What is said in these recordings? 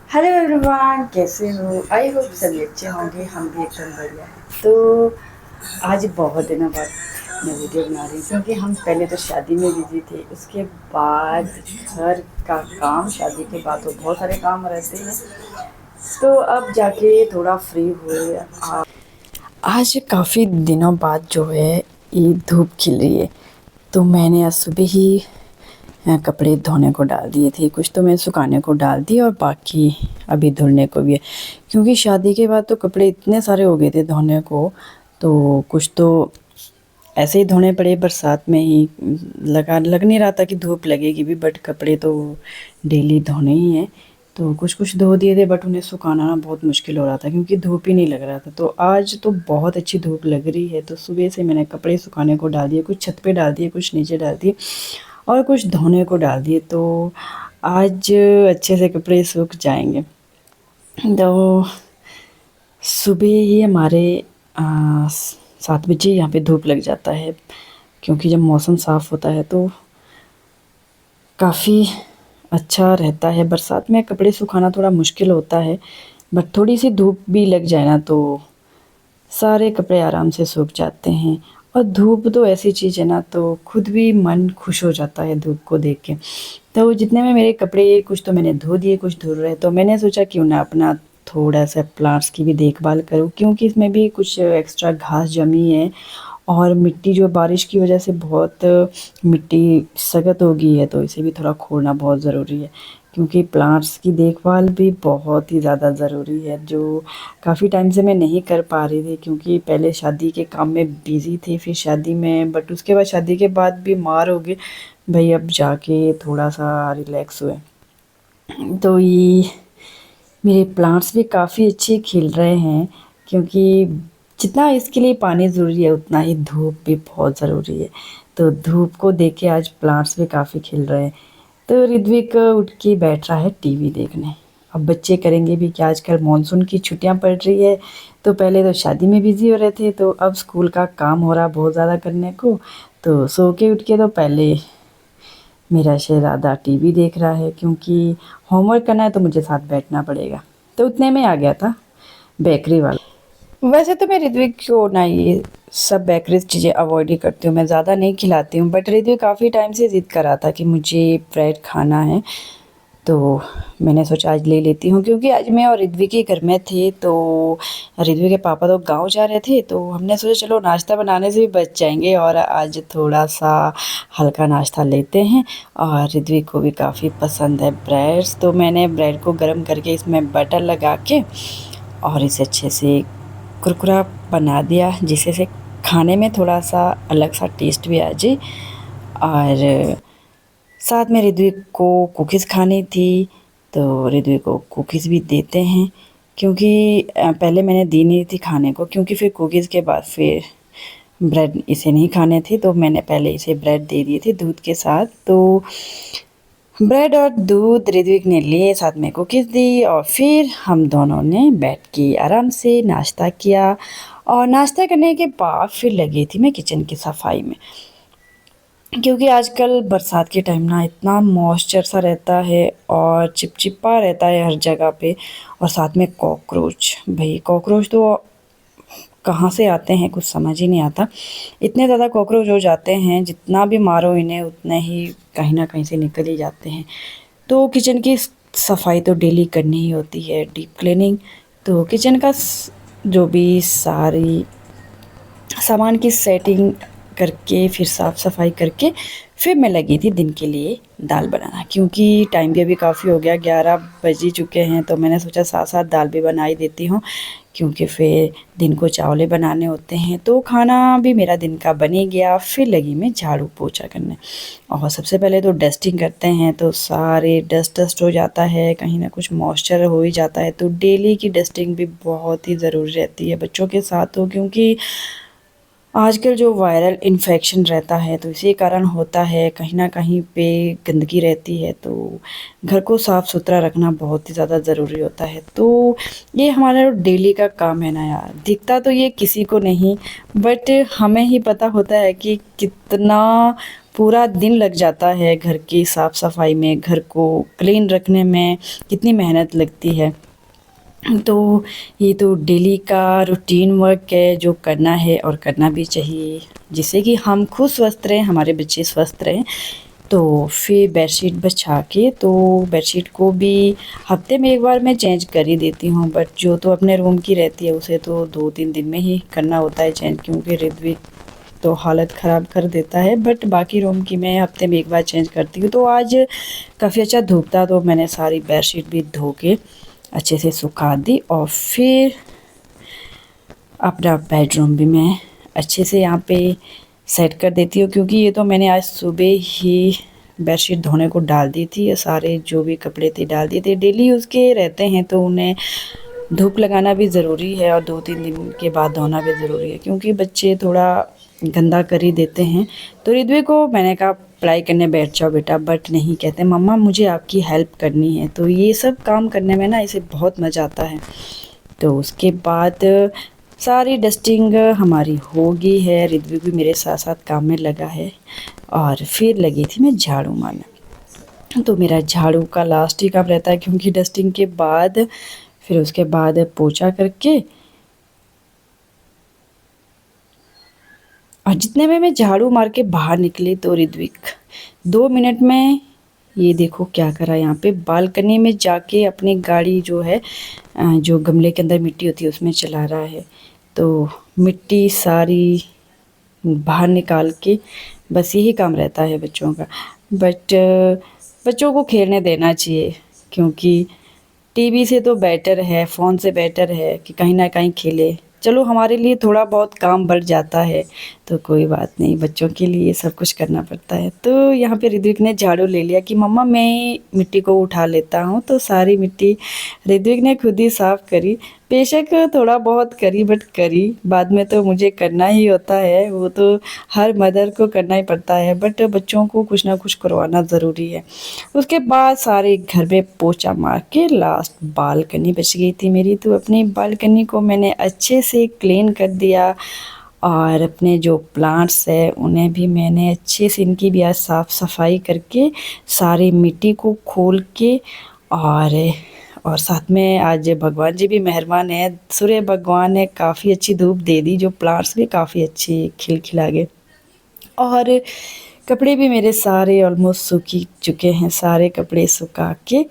Hello everyone, कैसे हो? I hope सभी अच्छे होंगे। हम भी एकदम बढ़िया हैं। तो आज बहुत दिनों बाद मैं वीडियो बना रही हूँ क्योंकि हम पहले तो शादी में बिजी थे। उसके बाद घर का काम, शादी के बाद तो बहुत सारे काम रहते हैं। तो अब जाके थोड़ा फ्री हुए। आज काफ़ी दिनों बाद जो है ये धूप खिल रही है। तो मैंने आज सुबह ही कपड़े धोने को डाल दिए थे। कुछ तो मैं सुखाने को डाल दिए और बाकी अभी धुलने को भी है। क्योंकि शादी के बाद तो कपड़े इतने सारे हो गए थे धोने को, तो कुछ तो ऐसे ही धोने पड़े बरसात में ही। लग नहीं रहा था कि धूप लगेगी भी, बट कपड़े तो डेली धोने ही हैं। तो कुछ कुछ धो दिए थे, बट उन्हें सुखाना ना बहुत मुश्किल हो रहा था क्योंकि धूप ही नहीं लग रहा था। तो आज तो बहुत अच्छी धूप लग रही है। तो सुबह से मैंने कपड़े सुखाने को डाल दिए, कुछ छत पे डाल दिए, कुछ नीचे डाल दिए और कुछ धोने को डाल दिए। तो आज अच्छे से कपड़े सूख जाएंगे। तो सुबह ही हमारे 7 बजे यहाँ पे धूप लग जाता है क्योंकि जब मौसम साफ़ होता है तो काफ़ी अच्छा रहता है। बरसात में कपड़े सुखाना थोड़ा मुश्किल होता है, बट थोड़ी सी धूप भी लग जाए ना तो सारे कपड़े आराम से सूख जाते हैं। और धूप तो ऐसी चीज़ है ना, तो खुद भी मन खुश हो जाता है धूप को देख के। तो जितने में मेरे कपड़े कुछ तो मैंने धो दिए, कुछ धुल रहे, तो मैंने सोचा क्यों ना अपना थोड़ा सा प्लांट्स की भी देखभाल करूँ क्योंकि इसमें भी कुछ एक्स्ट्रा घास जमी है। और मिट्टी जो बारिश की वजह से बहुत मिट्टी सख्त हो गई है, तो इसे भी थोड़ा खोदना बहुत ज़रूरी है क्योंकि प्लांट्स की देखभाल भी बहुत ही ज़्यादा ज़रूरी है, जो काफ़ी टाइम से मैं नहीं कर पा रही थी क्योंकि पहले शादी के काम में बिज़ी थी, फिर शादी में, बट उसके बाद शादी के बाद बीमार हो गए भाई। अब जाके थोड़ा सा रिलैक्स हुए। तो ये मेरे प्लांट्स भी काफ़ी अच्छे खिल रहे हैं क्योंकि जितना इसके लिए पानी ज़रूरी है उतना ही धूप भी बहुत ज़रूरी है। तो धूप को देख के आज प्लांट्स भी काफ़ी खिल रहे हैं। तो ऋत्विक उठ के बैठ रहा है टीवी देखने। अब बच्चे करेंगे भी क्या, आजकल मानसून की छुट्टियां पड़ रही है। तो पहले तो शादी में बिज़ी हो रहे थे, तो अब स्कूल का काम हो रहा बहुत ज़्यादा करने को। तो सो के उठ के तो पहले मेरा शहज़ादा टीवी देख रहा है क्योंकि होमवर्क करना है तो मुझे साथ बैठना पड़ेगा। तो उतने में आ गया था बेकरी वाला। वैसे तो मैं ऋत्विक को ना ये सब बेकरी चीज़ें अवॉइड ही करती हूँ, मैं ज़्यादा नहीं खिलाती हूँ। बट ऋत्विक काफ़ी टाइम से ज़िद कर रहा था कि मुझे ब्रेड खाना है, तो मैंने सोचा आज ले लेती हूँ क्योंकि आज मैं और ऋत्विक ही घर में थे। तो ऋत्विक के पापा तो गांव जा रहे थे, तो हमने सोचा चलो नाश्ता बनाने से भी बच जाएंगे और आज थोड़ा सा हल्का नाश्ता लेते हैं। और ऋत्विक को भी काफ़ी पसंद है ब्रेड्स, तो मैंने ब्रेड को गर्म करके इसमें बटर लगा के और इसे अच्छे से कुरकुरा बना दिया जिससे से खाने में थोड़ा सा अलग सा टेस्ट भी आ जाए। और साथ में ऋत्विक को कुकीज़ खानी थी, तो ऋत्विक को कुकीज़ भी देते हैं क्योंकि पहले मैंने दी नहीं थी खाने को क्योंकि फिर कुकीज़ के बाद फिर ब्रेड इसे नहीं खाने थे, तो मैंने पहले इसे ब्रेड दे दिए थे दूध के साथ। तो ब्रेड और दूध ऋत्विक ने लिए, साथ में कुकीज़ दी और फिर हम दोनों ने बैठ के आराम से नाश्ता किया। और नाश्ता करने के बाद फिर लगी थी मैं किचन की सफाई में क्योंकि आजकल बरसात के टाइम ना इतना मॉइस्चर सा रहता है और चिपचिपा रहता है हर जगह पे। और साथ में कॉकरोच, भाई कॉकरोच तो कहाँ से आते हैं कुछ समझ ही नहीं आता। इतने ज़्यादा कॉकरोच हो जाते हैं, जितना भी मारो इन्हें उतने ही कहीं ना कहीं से निकल ही जाते हैं। तो किचन की सफाई तो डेली करनी ही होती है, डीप क्लीनिंग। तो किचन का जो भी सारी सामान की सेटिंग करके फिर साफ़ सफाई करके फिर मैं लगी थी दिन के लिए दाल बनाना क्योंकि टाइम भी अभी काफ़ी हो गया, 11 बज ही चुके हैं। तो मैंने सोचा साथ साथ दाल भी बना ही देती हूँ क्योंकि फिर दिन को चावल बनाने होते हैं। तो खाना भी मेरा दिन का बन ही गया। फिर लगी मैं झाड़ू पोछा करने और सबसे पहले तो डस्टिंग करते हैं, तो सारे डस्ट हो जाता है, कहीं ना कुछ मॉइस्चर हो ही जाता है। तो डेली की डस्टिंग भी बहुत ही ज़रूरी रहती है बच्चों के साथ, हो क्योंकि आजकल जो वायरल इन्फेक्शन रहता है तो इसी कारण होता है, कहीं न कहीं पे गंदगी रहती है तो घर को साफ़-सुथरा रखना बहुत ही ज़्यादा ज़रूरी होता है। तो ये हमारा डेली का काम है ना यार, दिखता तो ये किसी को नहीं, बट हमें ही पता होता है कि कितना पूरा दिन लग जाता है घर की साफ़-सफ़ाई में, घर को क्लीन रखने में कितनी मेहनत लगती है। तो ये तो डेली का रूटीन वर्क है जो करना है और करना भी चाहिए, जिससे कि हम खुद स्वस्थ रहें, हमारे बच्चे स्वस्थ रहें। तो फिर बेडशीट बिछा के तो बेडशीट को भी हफ्ते में एक बार मैं चेंज कर ही देती हूँ, बट जो तो अपने रूम की रहती है उसे तो 2-3 दिन में ही करना होता है चेंज, क्योंकि ऋत्विक तो हालत ख़राब कर देता है। बट बाकी रूम की मैं हफ्ते में एक बार चेंज करती हूँ। तो आज काफ़ी अच्छा धूप था तो मैंने सारी बेडशीट भी धो के अच्छे से सुखा दी और फिर अपना बेडरूम भी मैं अच्छे से यहाँ पे सेट कर देती हूँ, क्योंकि ये तो मैंने आज सुबह ही बेडशीट धोने को डाल दी थी। ये सारे जो भी कपड़े थे डाल दिए थे, डेली यूज़ के रहते हैं तो उन्हें धूप लगाना भी ज़रूरी है और 2-3 दिन के बाद धोना भी ज़रूरी है, क्योंकि बच्चे थोड़ा गंदा कर ही देते हैं। तो ऋत्विक को मैंने कहा पढ़ाई करने बैठ जाओ बेटा, बट नहीं, कहते मम्मा मुझे आपकी हेल्प करनी है। तो ये सब काम करने में ना इसे बहुत मज़ा आता है। तो उसके बाद सारी डस्टिंग हमारी हो गई है, ऋत्विक भी मेरे साथ साथ काम में लगा है और फिर लगी थी मैं झाड़ू मारने। तो मेरा झाड़ू का लास्ट ही काम रहता है, क्योंकि डस्टिंग के बाद फिर उसके बाद पोछा करके और जितने में मैं झाड़ू मार के बाहर निकली तो ऋत्विक 2 मिनट में ये देखो क्या करा, यहाँ पे बालकनी में जाके अपनी गाड़ी जो है जो गमले के अंदर मिट्टी होती है उसमें चला रहा है। तो मिट्टी सारी बाहर निकाल के, बस यही काम रहता है बच्चों का। बट बच्चों को खेलने देना चाहिए, क्योंकि टीवी से तो बेटर है, फ़ोन से बेटर है कि कहीं ना कहीं खेले। चलो हमारे लिए थोड़ा बहुत काम बढ़ जाता है तो कोई बात नहीं, बच्चों के लिए सब कुछ करना पड़ता है। तो यहाँ पे ऋत्विक ने झाड़ू ले लिया कि मम्मा मैं मिट्टी को उठा लेता हूँ, तो सारी मिट्टी ऋत्विक ने खुद ही साफ़ करी। बेशक थोड़ा बहुत करी, बट करी, बाद में तो मुझे करना ही होता है, वो तो हर मदर को करना ही पड़ता है, बट बच्चों को कुछ ना कुछ करवाना ज़रूरी है। उसके बाद सारे घर में पोछा मार के लास्ट बालकनी बच गई थी मेरी, तो अपनी बालकनी को मैंने अच्छे से क्लीन कर दिया और अपने जो प्लांट्स है उन्हें भी मैंने अच्छे से, इनकी भी आज साफ़ सफाई करके सारी मिट्टी को खोल के और साथ में आज भगवान जी भी मेहरबान है, सूर्य भगवान ने काफ़ी अच्छी धूप दे दी, जो प्लांट्स भी काफ़ी अच्छी खिलखिला गए। और कपड़े भी मेरे सारे ऑलमोस्ट सूख ही चुके हैं, सारे कपड़े सुखा के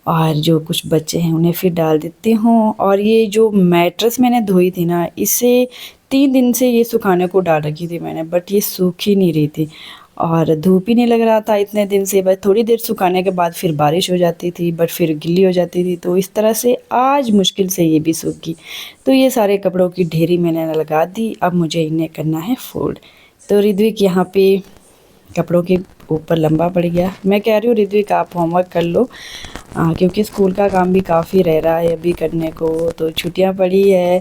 और जो कुछ बचे हैं उन्हें फिर डाल देती हूँ। और ये जो मैट्रेस मैंने धोई थी ना, इसे 3 दिन से ये सुखाने को डाल रखी थी मैंने, बट ये सूख ही नहीं रही थी और धूप ही नहीं लग रहा था इतने दिन से। बस थोड़ी देर सुखाने के बाद फिर बारिश हो जाती थी, बट फिर गिल्ली हो जाती थी, तो इस तरह से आज मुश्किल से ये भी सूख गई। तो ये सारे कपड़ों की ढेरी मैंने लगा दी, अब मुझे इन्हें करना है फोल्ड। तो ऋत्विक यहाँ पे कपड़ों के ऊपर लंबा पड़ गया। मैं कह रही हूँ ऋत्विक आप होमवर्क कर लो, क्योंकि स्कूल का काम भी काफ़ी रह रहा है अभी करने को, तो छुट्टियाँ पड़ी है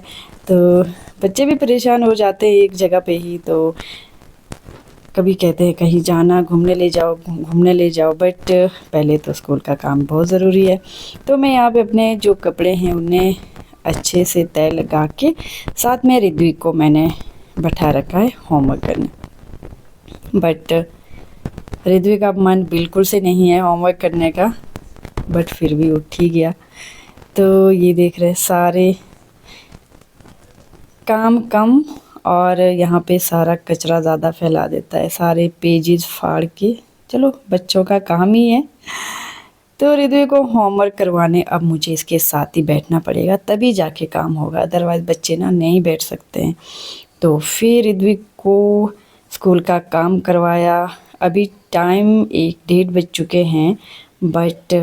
तो बच्चे भी परेशान हो जाते हैं एक जगह पे ही। तो कभी कहते हैं कहीं जाना, घूमने ले जाओ, घूमने ले जाओ, बट पहले तो स्कूल का काम बहुत ज़रूरी है। तो मैं यहाँ पे अपने जो कपड़े हैं उन्हें अच्छे से तय लगा के साथ में ऋत्विक को मैंने बैठा रखा है होमवर्क करने। बट ऋत्विक का मन बिल्कुल से नहीं है होमवर्क करने का, बट फिर भी उठ ही गया। तो ये देख रहे सारे काम कम और यहाँ पे सारा कचरा ज़्यादा फैला देता है, सारे पेजेस फाड़ के। चलो बच्चों का काम ही है। तो ऋत्विक को होमवर्क करवाने अब मुझे इसके साथ ही बैठना पड़ेगा, तभी जाके काम होगा, अदरवाइज़ बच्चे ना नहीं बैठ सकते हैं। तो फिर ऋत्विक को स्कूल का काम करवाया। अभी टाइम 1 डेढ़ बज चुके हैं, बट